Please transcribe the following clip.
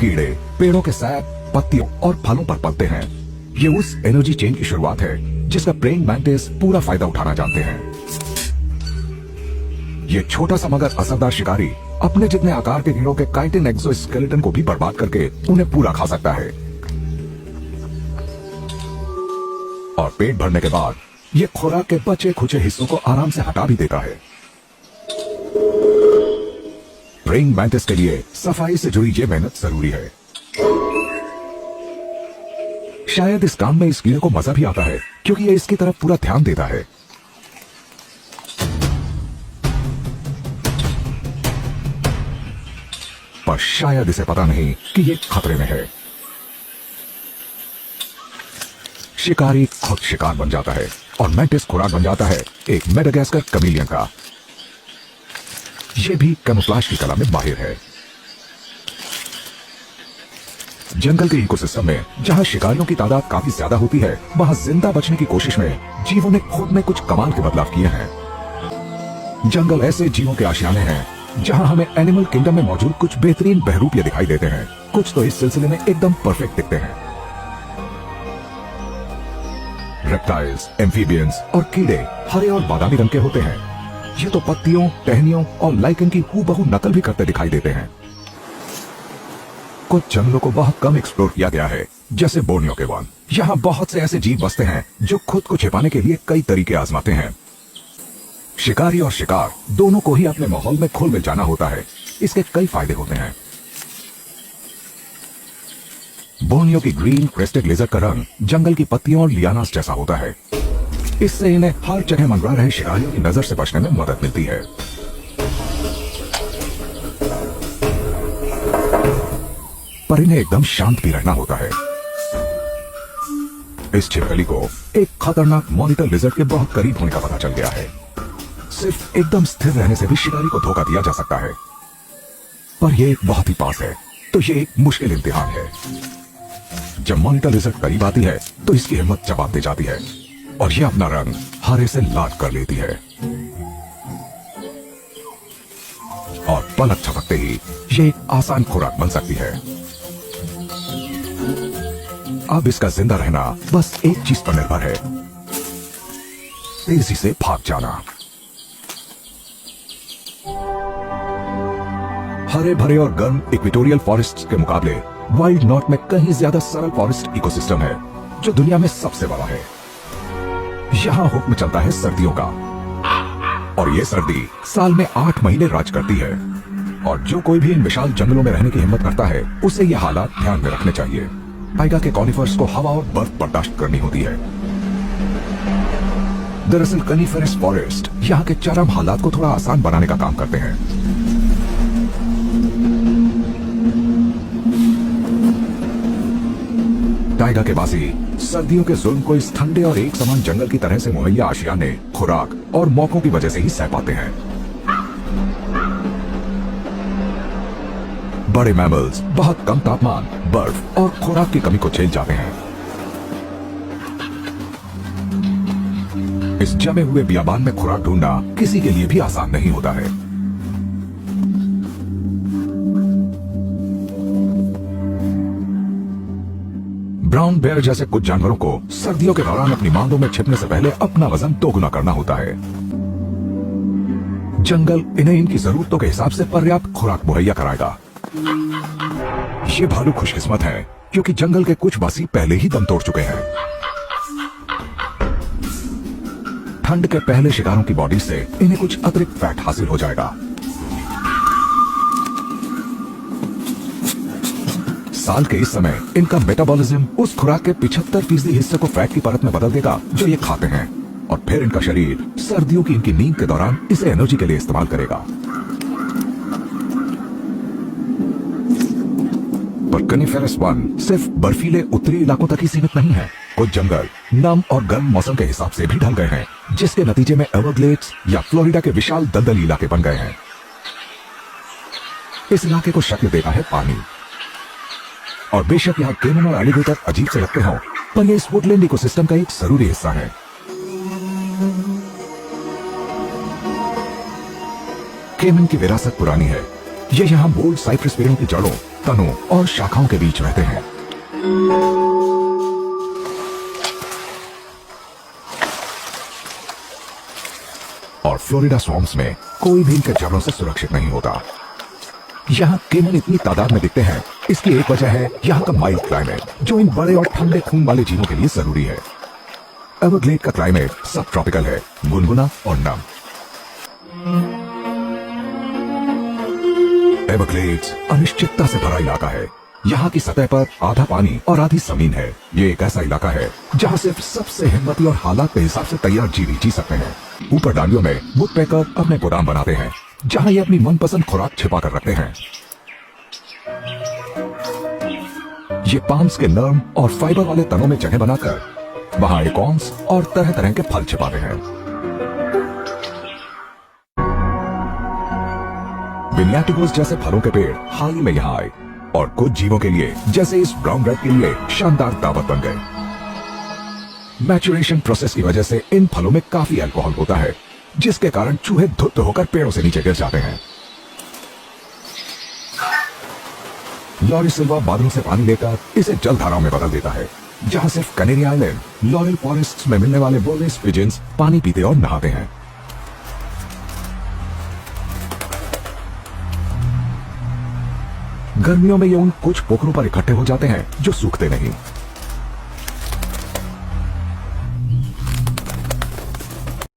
कीड़े पेड़ों के सैप, पत्तियों और फलों पर पलते हैं। ये उस एनर्जी चेन की शुरुआत है जिसका प्रेइंग मैंटिस पूरा फायदा उठाना जानते हैं। ये छोटा सा मगर असरदार शिकारी अपने जितने आकार के कीड़ों के काइटिन एक्सोस्केलेटन को भी बर्बाद करके उन्हें पूरा खा सकता है। और पेट भरने के बाद ये खुराक के बचे खुचे हिस्सों को आराम से हटा भी देता है। प्रेइंग मैंटिस के लिए सफाई से जुड़ी ये मेहनत जरूरी है। शायद इस काम में इस कीड़े को मजा भी आता है क्योंकि ये इसकी तरफ पूरा ध्यान देता है। पर शायद इसे पता नहीं कि ये खतरे में है। शिकारी खुद शिकार बन जाता है और मैंटिस खुराक बन जाता है एक मेडागास्कर कमीलियन का। यह भी कैमोफ्लेज की कला में माहिर है। जंगल के इकोसिस्टम में जहां शिकारियों की तादाद काफी ज्यादा होती है, वहां जिंदा बचने की कोशिश में जीवों ने खुद में कुछ कमाल के बदलाव किए हैं। जंगल ऐसे जीवों के आशियाने हैं जहां हमें एनिमल किंगडम में मौजूद कुछ बेहतरीन बहरूपिये दिखाई देते हैं। कुछ तो इस सिलसिले में एकदम परफेक्ट दिखते हैं। रेप्टाइल्स, एम्फीबियंस और कीड़े हरे और बादामी रंग के होते हैं। ये तो पत्तियों, टहनियों और लाइकन की हूबहू नकल भी करते दिखाई देते हैं। कुछ जंगलों को बहुत कम एक्सप्लोर किया गया है, जैसे बोर्नियो के वन। यहाँ बहुत से ऐसे जीव बसते हैं जो खुद को छिपाने के लिए कई तरीके आजमाते हैं। शिकारी और शिकार दोनों को ही अपने माहौल में घुल मिल जाना होता है। इसके कई फायदे होते हैं। बोर्नियो की ग्रीन क्रेस्टेड लेजर्ड का रंग जंगल की पत्तियों और लियानास जैसा होता है। इससे इन्हें हर जगह मंडरा रहे शिकारियों की नजर से बचने में मदद मिलती है। पर इन्हें एकदम शांत भी रहना होता है। इस छिपकली को एक खतरनाक मॉनिटर लिजर्ड के बहुत करीब होने का पता चल गया है। सिर्फ एकदम स्थिर रहने से भी शिकारी को धोखा दिया जा सकता है। पर यह बहुत ही पास है, तो यह एक मुश्किल इम्तिहान है। जब मॉनिटर लिजर्ड करीब आती है तो इसकी हिम्मत जवाब दे जाती है और यह अपना रंग हरे से लाल कर लेती है। और पलक झपकते ही यह एक आसान खुराक बन सकती है। अब इसका जिंदा रहना बस एक चीज पर निर्भर है, तेजी से भाग जाना। हरे भरे और गर्म इक्वेटोरियल फॉरेस्ट के मुकाबले वाइल्ड नॉर्थ में कहीं ज्यादा सरल फॉरेस्ट इकोसिस्टम है, जो दुनिया में सबसे बड़ा है। यहाँ हुक्म चलता है सर्दियों का, और ये सर्दी साल में 8 महीने राज करती है। और जो कोई भी इन विशाल जंगलों में रहने की हिम्मत करता है, उसे ये हालात ध्यान में रखने चाहिए। टाइगा के कॉनिफर्स को हवा और बर्फ बर्दाश्त करनी होती है। दरअसल कनिफेरस फॉरेस्ट यहाँ के चरम हालात को थोड़ा आसान बनाने का काम करते हैं। टाइगा के बासी सर्दियों के जुल्म को इस ठंडे और एक समान जंगल की तरह से मुहैया आशियाने, खुराक और मौकों की वजह से ही सह पाते हैं। बड़े मैमल्स बहुत कम तापमान, बर्फ और खुराक की कमी को झेल जाते हैं। इस जमे हुए बियाबान में खुराक ढूंढना किसी के लिए भी आसान नहीं होता है। ब्राउन बेयर जैसे कुछ जानवरों को सर्दियों के दौरान अपनी मांदों में छिपने से पहले अपना वजन दोगुना करना होता है। जंगल इन्हें इनकी जरूरतों के हिसाब से पर्याप्त खुराक मुहैया कराएगा। ये भालू खुशकिस्मत है क्योंकि जंगल के कुछ वासी पहले ही दम तोड़ चुके हैं। ठंड के पहले शिकारों की बॉडी से इन्हें कुछ अतिरिक्त फैट हासिल हो जाएगा। साल के इस समय इनका मेटाबॉलिज्म उस खुराक के 75% हिस्से को फैट की परत में बदल देगा जो ये खाते हैं, और फिर इनका शरीर सर्दियों की इनकी नींद के दौरान इसे एनर्जी के लिए इस्तेमाल करेगा। पर कनिफेरस वन सिर्फ बर्फीले उत्तरी इलाकों तक ही सीमित नहीं है। कुछ जंगल नम और गर्म मौसम के हिसाब से भी ढल गए हैं, जिसके नतीजे में एवरग्लेड्स या फ्लोरिडा के विशाल दलदली इलाके बन गए हैं। इस इलाके को शक्ल देता है पानी। और बेशक यहाँ केमन और एलिगेटर अजीब से लगते हों, पर ये इस वुडलैंड इकोसिस्टम का एक जरूरी हिस्सा है। केमन की विरासत पुरानी है। ये यहाँ बोल्ड साइप्रस पेड़ों की जड़ों, तनों और शाखाओं के बीच रहते हैं। और फ्लोरिडा स्वॉम्प्स में कोई भी इनके जालों से सुरक्षित नहीं होता। यहाँ केमन इतनी तादाद में दिखते हैं, इसकी एक वजह है यहाँ का माइल्ड क्लाइमेट, जो इन बड़े और ठंडे खून वाले जीवों के लिए जरूरी है। एवरग्लेड का क्लाइमेट सब ट्रॉपिकल है, गुनगुना और नम। एवरग्लेड्स अनिश्चितता से भरा इलाका है। यहाँ की सतह पर आधा पानी और आधी जमीन है। ये एक ऐसा इलाका है जहाँ सिर्फ सबसे हिम्मती और हालात के हिसाब से तैयार जीवी जी सकते हैं। ऊपर डालियों में वुडपेकर अपने गोदाम बनाते हैं, जहाँ ये अपनी मनपसंद खुराक छिपा कर रखते हैं। ये पाम्स के नर्म और फाइबर वाले तनों में जगह बनाकर वहां एकॉर्न्स और तरह तरह के फल छिपाते हैं। विनियाटिगोस जैसे फलों के पेड़ हाल ही में यहाँ आए और कुछ जीवों के लिए, जैसे इस ब्राउन रेड के लिए, शानदार दावत बन गए। मैचुरेशन प्रोसेस की वजह से इन फलों में काफी अल्कोहल होता है, जिसके कारण चूहे धुत होकर पेड़ों से नीचे गिर जाते हैं। लॉरी सिल्वा बादलों से पानी लेकर इसे जलधाराओं में बदल देता है, जहां सिर्फ कैनेरी आइलैंड, लॉरेल फॉरेस्ट में मिलने वाले बोलेस पिजन्स पानी पीते और नहाते हैं। गर्मियों में ये उन कुछ पोखरों पर इकट्ठे हो जाते हैं जो सूखते नहीं।